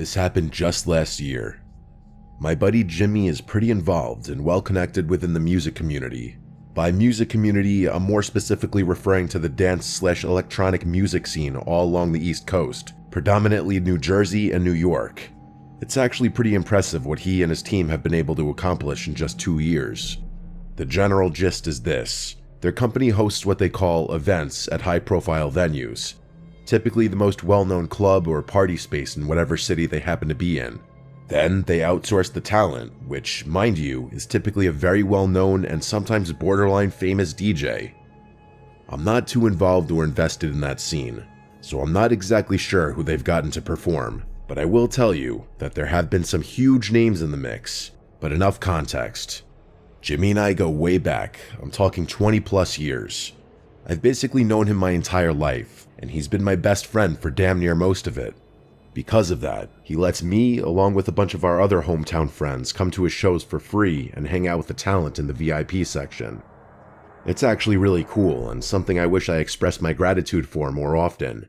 This happened just last year. My buddy Jimmy is pretty involved and well connected within the music community. By music community, I'm more specifically referring to the dance/electronic music scene all along the East Coast, predominantly New Jersey and New York. It's actually pretty impressive what he and his team have been able to accomplish in just 2 years. The general gist is this: their company hosts what they call events at high-profile venues, typically the most well-known club or party space in whatever city they happen to be in. Then they outsource the talent, which, mind you, is typically a very well-known and sometimes borderline famous DJ. I'm not too involved or invested in that scene, so I'm not exactly sure who they've gotten to perform, but I will tell you that there have been some huge names in the mix. But enough context. Jimmy and I go way back. I'm talking 20 plus years. I've basically known him my entire life, and he's been my best friend for damn near most of it. Because of that, he lets me, along with a bunch of our other hometown friends, come to his shows for free and hang out with the talent in the VIP section. It's actually really cool and something I wish I expressed my gratitude for more often.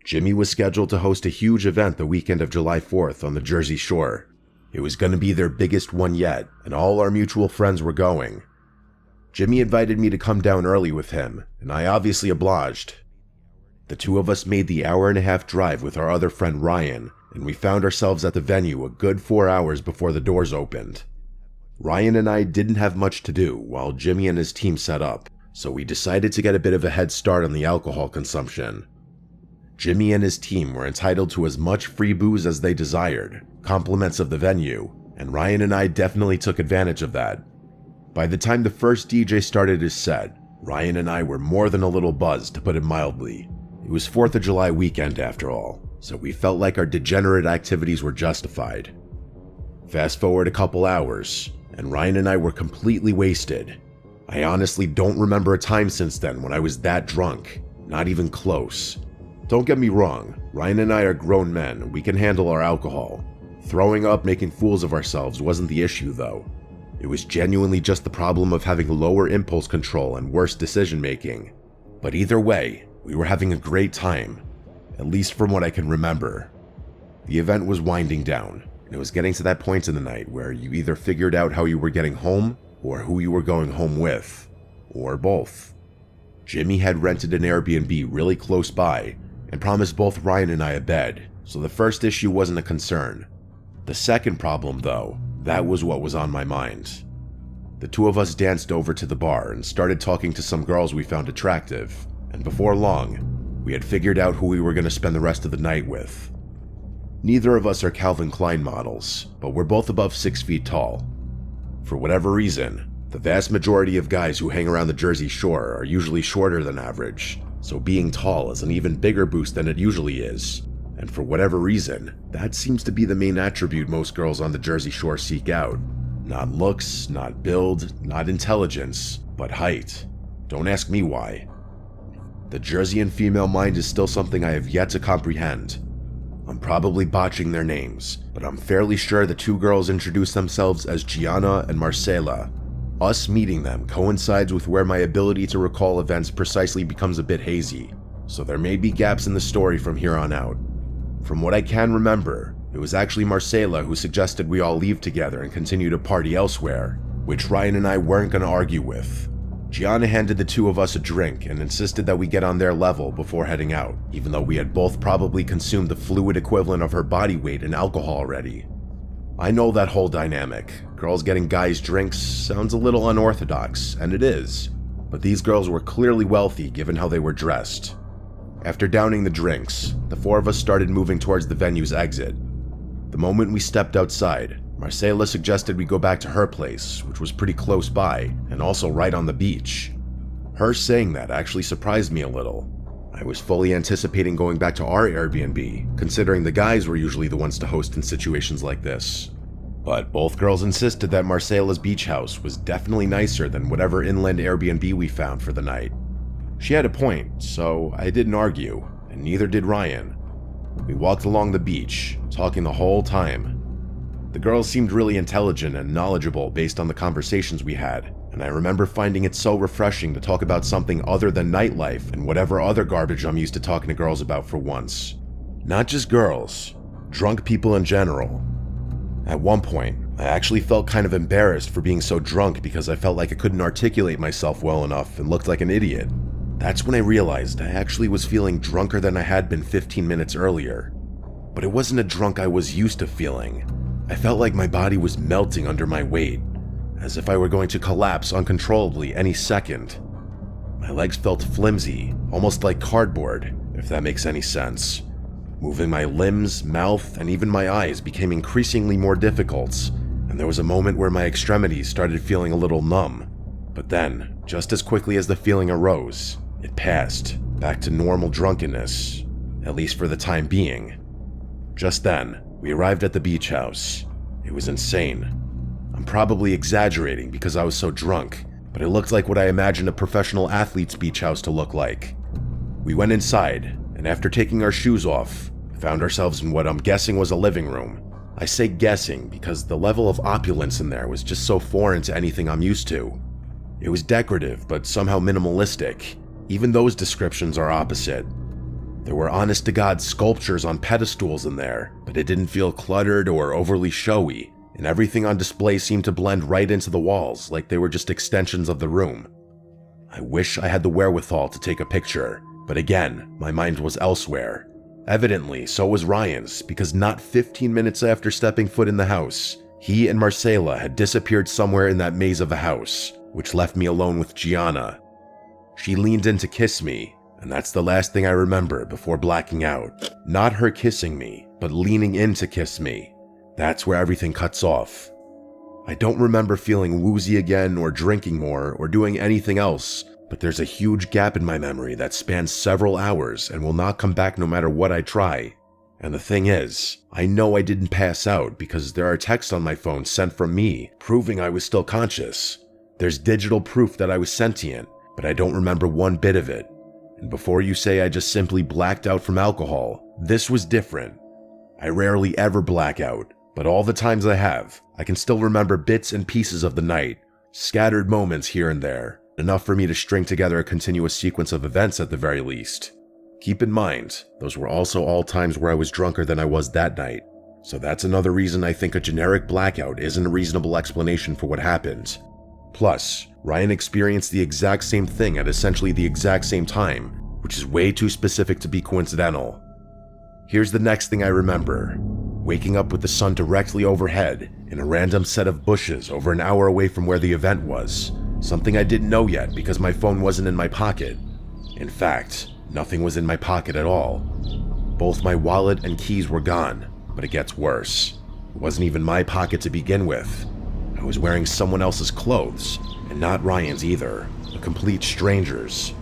Jimmy was scheduled to host a huge event the weekend of July 4th on the Jersey Shore. It was going to be their biggest one yet, and all our mutual friends were going. Jimmy invited me to come down early with him, and I obviously obliged. The two of us made the hour-and-a-half drive with our other friend Ryan, and we found ourselves at the venue a good 4 hours before the doors opened. Ryan and I didn't have much to do while Jimmy and his team set up, so we decided to get a bit of a head start on the alcohol consumption. Jimmy and his team were entitled to as much free booze as they desired, compliments of the venue, and Ryan and I definitely took advantage of that. By the time the first DJ started his set, Ryan and I were more than a little buzzed, to put it mildly. It was 4th of July weekend after all, so we felt like our degenerate activities were justified. Fast forward a couple hours, and Ryan and I were completely wasted. I honestly don't remember a time since then when I was that drunk, not even close. Don't get me wrong, Ryan and I are grown men and we can handle our alcohol. Throwing up, making fools of ourselves wasn't the issue though. It was genuinely just the problem of having lower impulse control and worse decision making. But either way, we were having a great time, at least from what I can remember. The event was winding down, and it was getting to that point in the night where you either figured out how you were getting home or who you were going home with, or both. Jimmy had rented an Airbnb really close by and promised both Ryan and I a bed, so the first issue wasn't a concern. The second problem, though, that was what was on my mind. The two of us danced over to the bar and started talking to some girls we found attractive, and before long, we had figured out who we were going to spend the rest of the night with. Neither of us are Calvin Klein models, but we're both above 6 feet tall. For whatever reason, the vast majority of guys who hang around the Jersey Shore are usually shorter than average, so being tall is an even bigger boost than it usually is. And for whatever reason, that seems to be the main attribute most girls on the Jersey Shore seek out. Not looks, not build, not intelligence, but height. Don't ask me why. The Jerseyan female mind is still something I have yet to comprehend. I'm probably botching their names, but I'm fairly sure the two girls introduced themselves as Gianna and Marcela. Us meeting them coincides with where my ability to recall events precisely becomes a bit hazy, so there may be gaps in the story from here on out. From what I can remember, it was actually Marcela who suggested we all leave together and continue to party elsewhere, which Ryan and I weren't going to argue with. Gianna handed the two of us a drink and insisted that we get on their level before heading out, even though we had both probably consumed the fluid equivalent of her body weight in alcohol already. I know that whole dynamic. Girls getting guys drinks sounds a little unorthodox, and it is, but these girls were clearly wealthy given how they were dressed. After downing the drinks, the four of us started moving towards the venue's exit. The moment we stepped outside, Marcela suggested we go back to her place, which was pretty close by, and also right on the beach. Her saying that actually surprised me a little. I was fully anticipating going back to our Airbnb, considering the guys were usually the ones to host in situations like this. But both girls insisted that Marcela's beach house was definitely nicer than whatever inland Airbnb we found for the night. She had a point, so I didn't argue, and neither did Ryan. We walked along the beach, talking the whole time. The girls seemed really intelligent and knowledgeable based on the conversations we had, and I remember finding it so refreshing to talk about something other than nightlife and whatever other garbage I'm used to talking to girls about for once. Not just girls, drunk people in general. At one point, I actually felt kind of embarrassed for being so drunk because I felt like I couldn't articulate myself well enough and looked like an idiot. That's when I realized I actually was feeling drunker than I had been 15 minutes earlier. But it wasn't a drunk I was used to feeling. I felt like my body was melting under my weight, as if I were going to collapse uncontrollably any second. My legs felt flimsy, almost like cardboard, if that makes any sense. Moving my limbs, mouth, and even my eyes became increasingly more difficult, and there was a moment where my extremities started feeling a little numb. But then, just as quickly as the feeling arose, it passed, back to normal drunkenness, at least for the time being. Just then, we arrived at the beach house. It was insane. I'm probably exaggerating because I was so drunk, but it looked like what I imagined a professional athlete's beach house to look like. We went inside, and after taking our shoes off, found ourselves in what I'm guessing was a living room. I say guessing because the level of opulence in there was just so foreign to anything I'm used to. It was decorative, but somehow minimalistic. Even those descriptions are opposite. There were honest-to-God sculptures on pedestals in there, but it didn't feel cluttered or overly showy, and everything on display seemed to blend right into the walls like they were just extensions of the room. I wish I had the wherewithal to take a picture, but again, my mind was elsewhere. Evidently, so was Ryan's, because not 15 minutes after stepping foot in the house, he and Marcela had disappeared somewhere in that maze of a house, which left me alone with Gianna. She leaned in to kiss me, and that's the last thing I remember before blacking out. Not her kissing me, but leaning in to kiss me. That's where everything cuts off. I don't remember feeling woozy again or drinking more or doing anything else, but there's a huge gap in my memory that spans several hours and will not come back no matter what I try. And the thing is, I know I didn't pass out because there are texts on my phone sent from me proving I was still conscious. There's digital proof that I was sentient, but I don't remember one bit of it. And before you say I just simply blacked out from alcohol, this was different. I rarely ever black out, but all the times I have, I can still remember bits and pieces of the night, scattered moments here and there, enough for me to string together a continuous sequence of events at the very least. Keep in mind, those were also all times where I was drunker than I was that night, so that's another reason I think a generic blackout isn't a reasonable explanation for what happened. Plus, Ryan experienced the exact same thing at essentially the exact same time, which is way too specific to be coincidental. Here's the next thing I remember. Waking up with the sun directly overhead in a random set of bushes over an hour away from where the event was. Something I didn't know yet because my phone wasn't in my pocket. In fact, nothing was in my pocket at all. Both my wallet and keys were gone, but it gets worse. It wasn't even my pocket to begin with. I was wearing someone else's clothes, and not Ryan's either, a complete stranger's.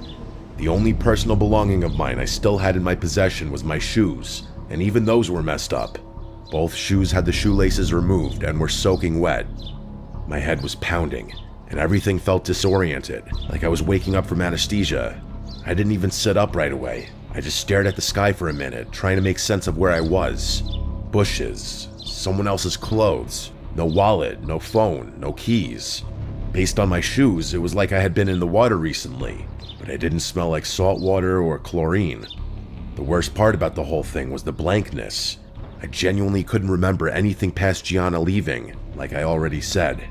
The only personal belonging of mine I still had in my possession was my shoes, and even those were messed up. Both shoes had the shoelaces removed and were soaking wet. My head was pounding, and everything felt disoriented, like I was waking up from anesthesia. I didn't even sit up right away. I just stared at the sky for a minute, trying to make sense of where I was. Bushes, someone else's clothes, no wallet, no phone, no keys. Based on my shoes, it was like I had been in the water recently, but I didn't smell like salt water or chlorine. The worst part about the whole thing was the blankness. I genuinely couldn't remember anything past Gianna leaving, like I already said.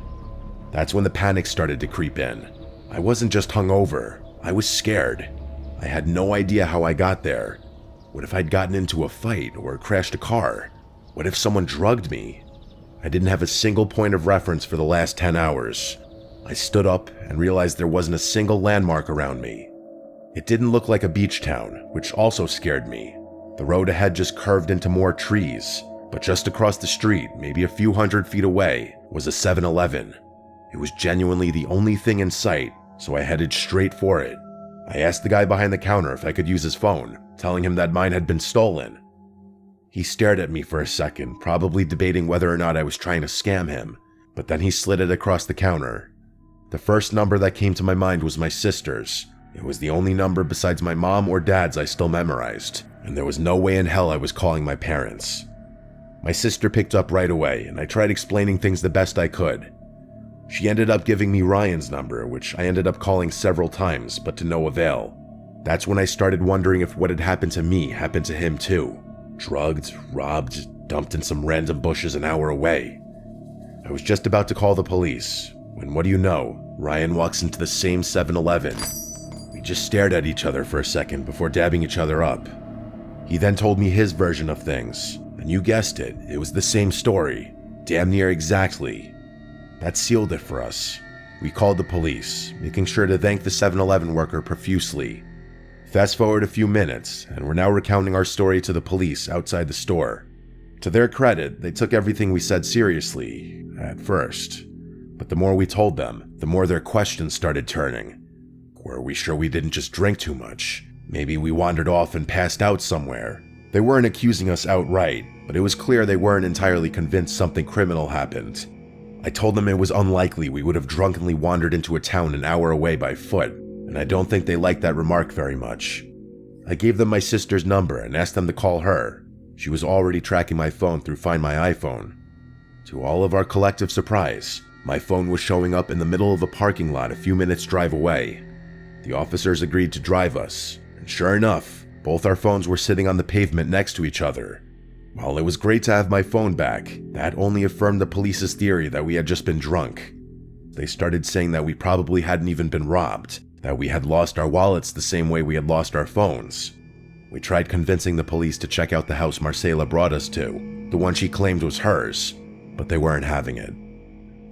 That's when the panic started to creep in. I wasn't just hungover, I was scared. I had no idea how I got there. What if I'd gotten into a fight or crashed a car? What if someone drugged me? I didn't have a single point of reference for the last 10 hours. I stood up and realized there wasn't a single landmark around me. It didn't look like a beach town, which also scared me. The road ahead just curved into more trees, but just across the street, maybe a few hundred feet away, was a 7-Eleven. It was genuinely the only thing in sight, so I headed straight for it. I asked the guy behind the counter if I could use his phone, telling him that mine had been stolen. He stared at me for a second, probably debating whether or not I was trying to scam him, but then he slid it across the counter. The first number that came to my mind was my sister's. It was the only number besides my mom or dad's I still memorized, and there was no way in hell I was calling my parents. My sister picked up right away, and I tried explaining things the best I could. She ended up giving me Ryan's number, which I ended up calling several times, but to no avail. That's when I started wondering if what had happened to me happened to him too. Drugged, robbed, dumped in some random bushes an hour away. I was just about to call the police when, what do you know, Ryan walks into the same 7-Eleven. We just stared at each other for a second before dabbing each other up. He then told me his version of things, and you guessed it, it was the same story, damn near exactly. That sealed it for us. We called the police, making sure to thank the 7-Eleven worker profusely. Fast forward a few minutes, and we're now recounting our story to the police outside the store. To their credit, they took everything we said seriously, at first. But the more we told them, the more their questions started turning. Were we sure we didn't just drink too much? Maybe we wandered off and passed out somewhere. They weren't accusing us outright, but it was clear they weren't entirely convinced something criminal happened. I told them it was unlikely we would have drunkenly wandered into a town an hour away by foot, and I don't think they liked that remark very much. I gave them my sister's number and asked them to call her. She was already tracking my phone through Find My iPhone. To all of our collective surprise, my phone was showing up in the middle of a parking lot a few minutes' drive away. The officers agreed to drive us, and sure enough, both our phones were sitting on the pavement next to each other. While it was great to have my phone back, that only affirmed the police's theory that we had just been drunk. They started saying that we probably hadn't even been robbed, that we had lost our wallets the same way we had lost our phones. We tried convincing the police to check out the house Marcela brought us to, the one she claimed was hers, but they weren't having it.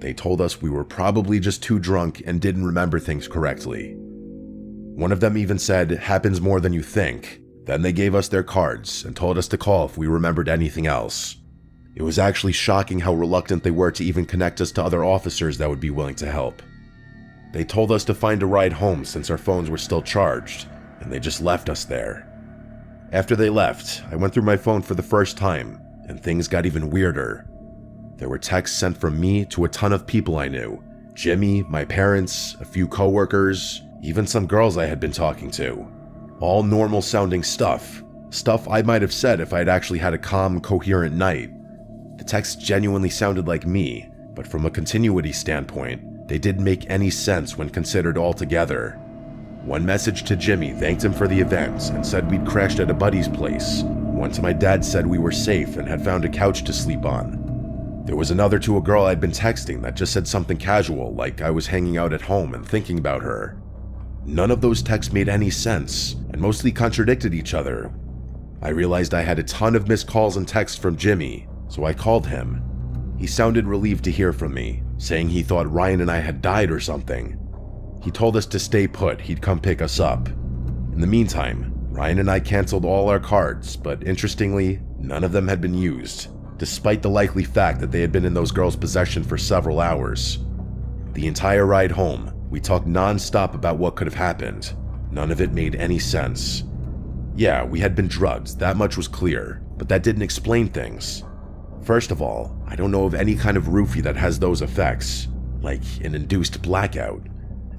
They told us we were probably just too drunk and didn't remember things correctly. One of them even said, "Happens more than you think." Then they gave us their cards and told us to call if we remembered anything else. It was actually shocking how reluctant they were to even connect us to other officers that would be willing to help. They told us to find a ride home since our phones were still charged, and they just left us there. After they left, I went through my phone for the first time, and things got even weirder. There were texts sent from me to a ton of people I knew. Jimmy, my parents, a few coworkers, even some girls I had been talking to. All normal sounding stuff. Stuff I might have said if I had actually had a calm, coherent night. The texts genuinely sounded like me, but from a continuity standpoint, they didn't make any sense when considered all together. One message to Jimmy thanked him for the event and said we'd crashed at a buddy's place. One to my dad said we were safe and had found a couch to sleep on. There was another to a girl I'd been texting that just said something casual, like I was hanging out at home and thinking about her. None of those texts made any sense, and mostly contradicted each other. I realized I had a ton of missed calls and texts from Jimmy, so I called him. He sounded relieved to hear from me, saying he thought Ryan and I had died or something. He told us to stay put, he'd come pick us up. In the meantime, Ryan and I canceled all our cards, but interestingly, none of them had been used, despite the likely fact that they had been in those girls' possession for several hours. The entire ride home, we talked non-stop about what could have happened. None of it made any sense. Yeah, we had been drugged, that much was clear, but that didn't explain things. First of all, I don't know of any kind of roofie that has those effects, like an induced blackout.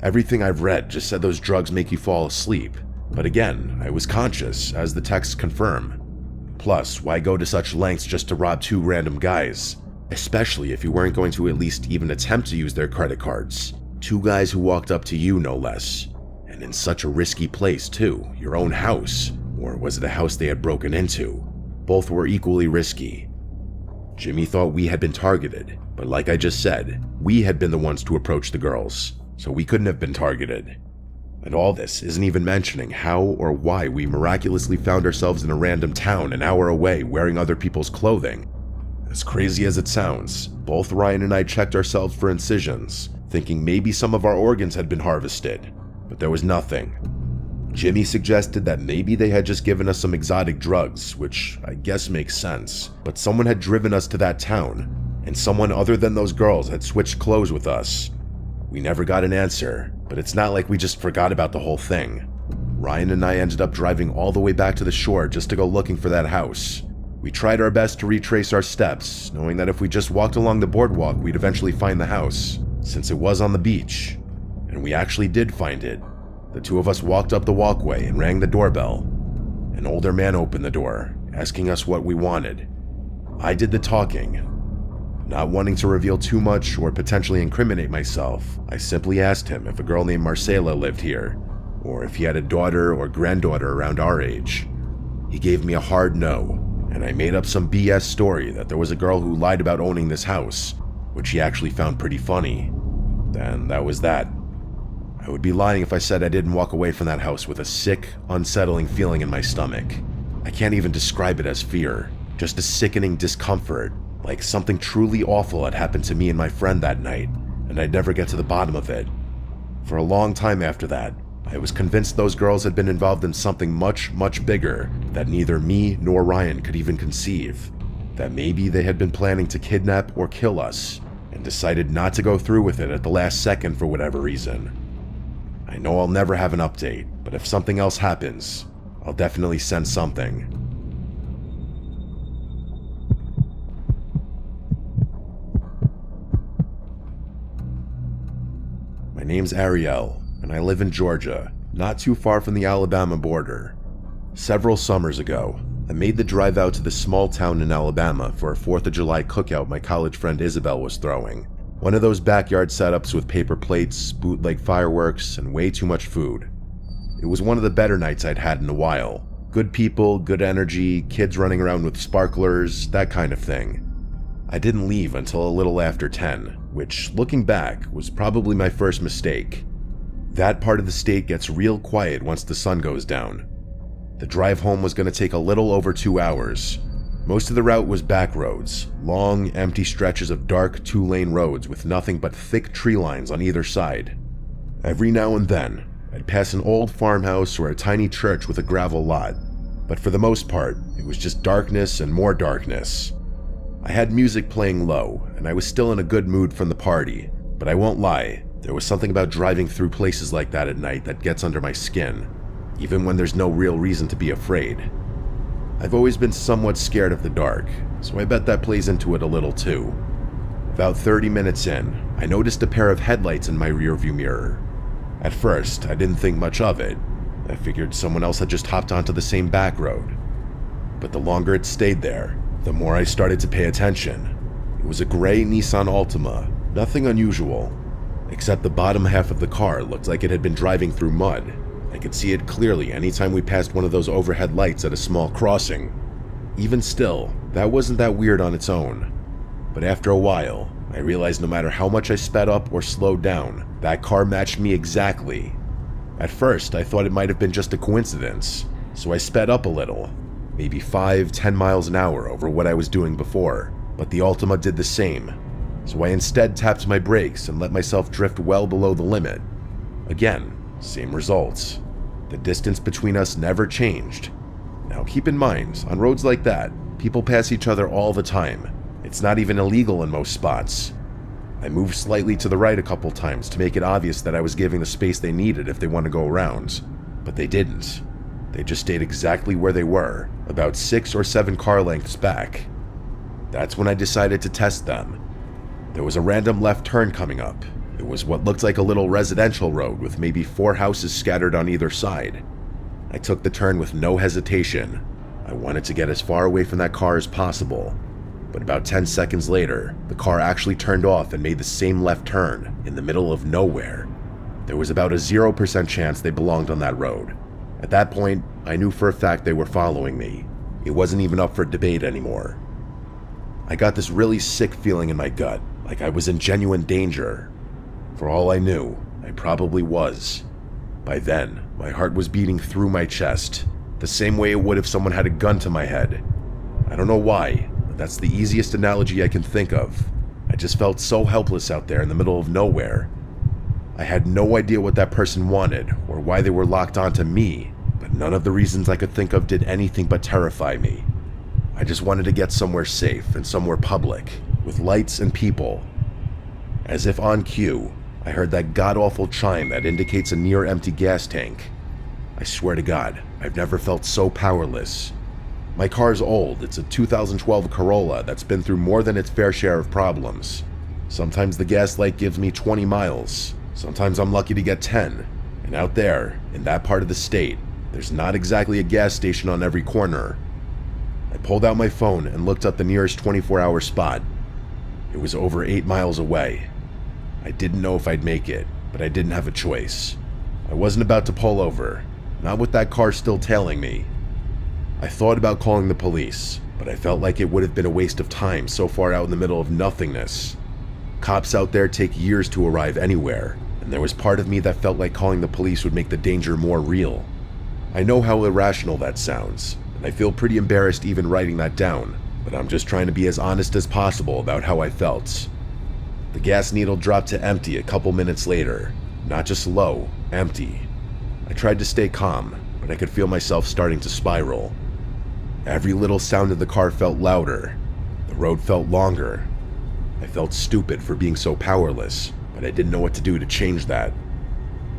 Everything I've read just said those drugs make you fall asleep, but again, I was conscious, as the texts confirm. Plus, why go to such lengths just to rob two random guys? Especially if you weren't going to at least even attempt to use their credit cards. Two guys who walked up to you, no less. And in such a risky place, too. Your own house. Or was it a house they had broken into? Both were equally risky. Jimmy thought we had been targeted, but like I just said, we had been the ones to approach the girls, so we couldn't have been targeted. And all this isn't even mentioning how or why we miraculously found ourselves in a random town an hour away wearing other people's clothing. As crazy as it sounds, both Ryan and I checked ourselves for incisions, thinking maybe some of our organs had been harvested, but there was nothing. Jimmy suggested that maybe they had just given us some exotic drugs, which I guess makes sense, but someone had driven us to that town, and someone other than those girls had switched clothes with us. We never got an answer, but it's not like we just forgot about the whole thing. Ryan and I ended up driving all the way back to the shore just to go looking for that house. We tried our best to retrace our steps, knowing that if we just walked along the boardwalk, we'd eventually find the house, since it was on the beach. And we actually did find it. The two of us walked up the walkway and rang the doorbell. An older man opened the door, asking us what we wanted. I did the talking. Not wanting to reveal too much or potentially incriminate myself, I simply asked him if a girl named Marcela lived here, or if he had a daughter or granddaughter around our age. He gave me a hard no, and I made up some BS story that there was a girl who lied about owning this house, which she actually found pretty funny, then that was that. I would be lying if I said I didn't walk away from that house with a sick, unsettling feeling in my stomach. I can't even describe it as fear, just a sickening discomfort, like something truly awful had happened to me and my friend that night, and I'd never get to the bottom of it. For a long time after that, I was convinced those girls had been involved in something much, much bigger that neither me nor Ryan could even conceive. That maybe they had been planning to kidnap or kill us, and decided not to go through with it at the last second for whatever reason. I know I'll never have an update, but if something else happens, I'll definitely send something. My name's Ariel, and I live in Georgia, not too far from the Alabama border. Several summers ago, I made the drive out to this small town in Alabama for a 4th of July cookout my college friend Isabel was throwing. One of those backyard setups with paper plates, bootleg fireworks, and way too much food. It was one of the better nights I'd had in a while. Good people, good energy, kids running around with sparklers, that kind of thing. I didn't leave until a little after 10, which, looking back, was probably my first mistake. That part of the state gets real quiet once the sun goes down. The drive home was going to take a little over 2 hours. Most of the route was back roads, long, empty stretches of dark 2-lane roads with nothing but thick tree lines on either side. Every now and then, I'd pass an old farmhouse or a tiny church with a gravel lot, but for the most part, it was just darkness and more darkness. I had music playing low, and I was still in a good mood from the party, but I won't lie, there was something about driving through places like that at night that gets under my skin, even when there's no real reason to be afraid. I've always been somewhat scared of the dark, so I bet that plays into it a little too. About 30 minutes in, I noticed a pair of headlights in my rearview mirror. At first, I didn't think much of it. I figured someone else had just hopped onto the same back road. But the longer it stayed there, the more I started to pay attention. It was a gray Nissan Altima, nothing unusual, except the bottom half of the car looked like it had been driving through mud. I could see it clearly anytime we passed one of those overhead lights at a small crossing. Even still, that wasn't that weird on its own. But after a while, I realized no matter how much I sped up or slowed down, that car matched me exactly. At first, I thought it might have been just a coincidence, so I sped up a little, maybe 5-10 miles an hour over what I was doing before, but the Altima did the same, so I instead tapped my brakes and let myself drift well below the limit. Again, same results. The distance between us never changed. Now keep in mind, on roads like that, people pass each other all the time. It's not even illegal in most spots. I moved slightly to the right a couple times to make it obvious that I was giving the space they needed if they want to go around, but they didn't. They just stayed exactly where they were, about 6 or 7 car lengths back. That's when I decided to test them. There was a random left turn coming up. It was what looked like a little residential road with maybe 4 houses scattered on either side. I took the turn with no hesitation. I wanted to get as far away from that car as possible. But about 10 seconds later, the car actually turned off and made the same left turn in the middle of nowhere. There was about a 0% chance they belonged on that road. At that point, I knew for a fact they were following me. It wasn't even up for debate anymore. I got this really sick feeling in my gut, like I was in genuine danger. For all I knew, I probably was. By then, my heart was beating through my chest, the same way it would if someone had a gun to my head. I don't know why, but that's the easiest analogy I can think of. I just felt so helpless out there in the middle of nowhere. I had no idea what that person wanted or why they were locked onto me, but none of the reasons I could think of did anything but terrify me. I just wanted to get somewhere safe and somewhere public, with lights and people. As if on cue, I heard that god-awful chime that indicates a near-empty gas tank. I swear to God, I've never felt so powerless. My car's old. It's a 2012 Corolla that's been through more than its fair share of problems. Sometimes the gas light gives me 20 miles. Sometimes I'm lucky to get 10. And out there, in that part of the state, there's not exactly a gas station on every corner. I pulled out my phone and looked up the nearest 24-hour spot. It was over 8 miles away. I didn't know if I'd make it, but I didn't have a choice. I wasn't about to pull over, not with that car still tailing me. I thought about calling the police, but I felt like it would have been a waste of time so far out in the middle of nothingness. Cops out there take years to arrive anywhere, and there was part of me that felt like calling the police would make the danger more real. I know how irrational that sounds, and I feel pretty embarrassed even writing that down, but I'm just trying to be as honest as possible about how I felt. The gas needle dropped to empty a couple minutes later. Not just low, empty. I tried to stay calm, but I could feel myself starting to spiral. Every little sound in the car felt louder. The road felt longer. I felt stupid for being so powerless, but I didn't know what to do to change that.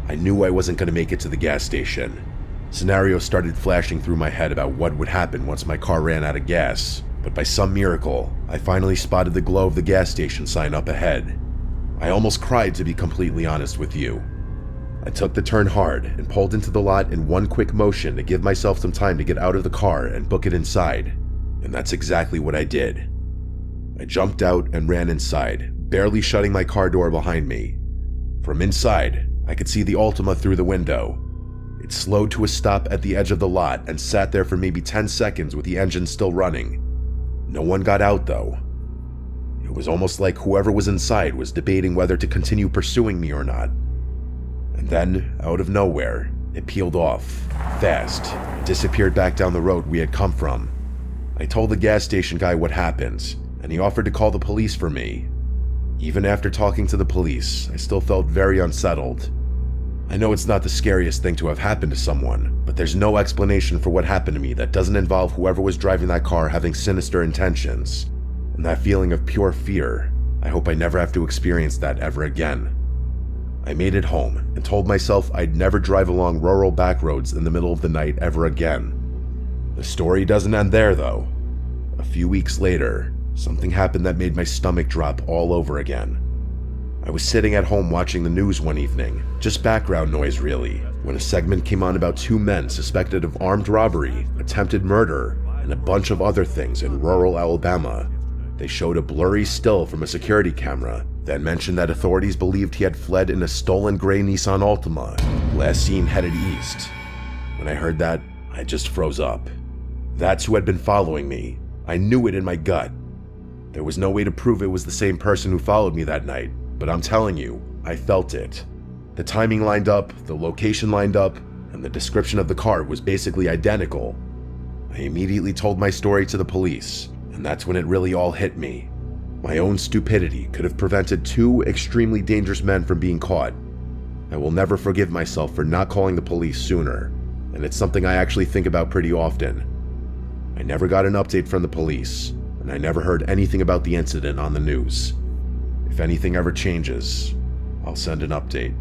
I knew I wasn't going to make it to the gas station. Scenarios started flashing through my head about what would happen once my car ran out of gas, but by some miracle, I finally spotted the glow of the gas station sign up ahead. I almost cried, to be completely honest with you. I took the turn hard and pulled into the lot in one quick motion to give myself some time to get out of the car and book it inside, and that's exactly what I did. I jumped out and ran inside, barely shutting my car door behind me. From inside, I could see the Altima through the window. It slowed to a stop at the edge of the lot and sat there for maybe 10 seconds with the engine still running. No one got out though. It was almost like whoever was inside was debating whether to continue pursuing me or not. And then, out of nowhere, it peeled off, fast, and disappeared back down the road we had come from. I told the gas station guy what happened, and he offered to call the police for me. Even after talking to the police, I still felt very unsettled. I know it's not the scariest thing to have happened to someone, but there's no explanation for what happened to me that doesn't involve whoever was driving that car having sinister intentions. And that feeling of pure fear, I hope I never have to experience that ever again. I made it home and told myself I'd never drive along rural back roads in the middle of the night ever again. The story doesn't end there though. A few weeks later, something happened that made my stomach drop all over again. I was sitting at home watching the news one evening, just background noise really, when a segment came on about two men suspected of armed robbery, attempted murder, and a bunch of other things in rural Alabama. They showed a blurry still from a security camera, then mentioned that authorities believed he had fled in a stolen gray Nissan Altima, last seen headed east. When I heard that, I just froze up. That's who had been following me. I knew it in my gut. There was no way to prove it was the same person who followed me that night, but I'm telling you, I felt it. The timing lined up, the location lined up, and the description of the car was basically identical. I immediately told my story to the police, and that's when it really all hit me. My own stupidity could have prevented two extremely dangerous men from being caught. I will never forgive myself for not calling the police sooner, and it's something I actually think about pretty often. I never got an update from the police, and I never heard anything about the incident on the news. If anything ever changes, I'll send an update.